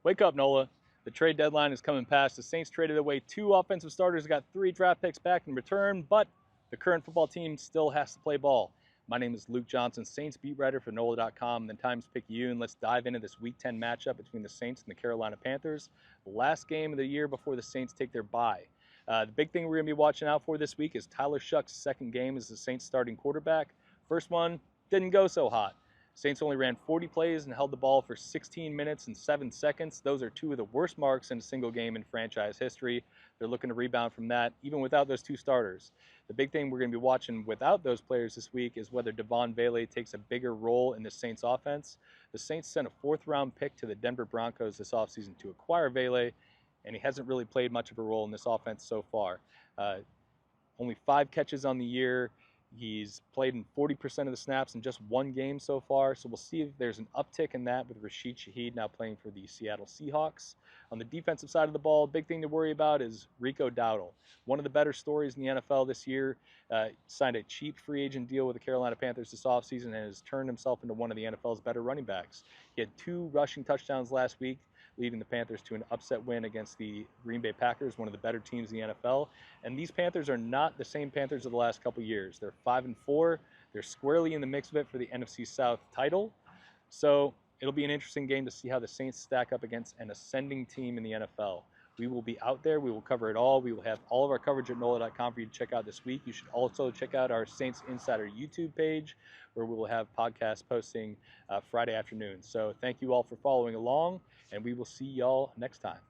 Wake up, NOLA. The trade deadline is coming past. The Saints traded away 2 offensive starters, got 3 draft picks back in return, but the current football team still has to play ball. My name is Luke Johnson, Saints beat writer for NOLA.com, and the Times-Picayune. Let's dive into this Week 10 matchup between the Saints and the Carolina Panthers. The last game of the year before the Saints take their bye. The big thing we're going to be watching out for this week is Tyler Shuck's second game as the Saints starting quarterback. First one didn't go so hot. Saints only ran 40 plays and held the ball for 16 minutes and 7 seconds. Those are 2 of the worst marks in a single game in franchise history. They're looking to rebound from that, even without those 2 starters. The big thing we're going to be watching without those players this week is whether Devon Vele takes a bigger role in the Saints offense. The Saints sent a 4th-round pick to the Denver Broncos this offseason to acquire Vele, and he hasn't really played much of a role in this offense so far. Only 5 catches on the year. He's played in 40% of the snaps in just 1 game so far, so we'll see if there's an uptick in that with Rashid Shaheed now playing for the Seattle Seahawks. On the defensive side of the ball, big thing to worry about is Rico Dowdle. One of the better stories in the NFL this year. Signed a cheap free agent deal with the Carolina Panthers this offseason and has turned himself into one of the NFL's better running backs. He had 2 rushing touchdowns last week, leading the Panthers to an upset win against the Green Bay Packers, one of the better teams in the NFL. And these Panthers are not the same Panthers of the last couple years. They're 5-4. They're squarely in the mix of it for the NFC South title. So it'll be an interesting game to see how the Saints stack up against an ascending team in the NFL. We will be out there. We will cover it all. We will have all of our coverage at NOLA.com for you to check out this week. You should also check out our Saints Insider YouTube page, where we will have podcasts posting Friday afternoon. So thank you all for following along, and we will see y'all next time.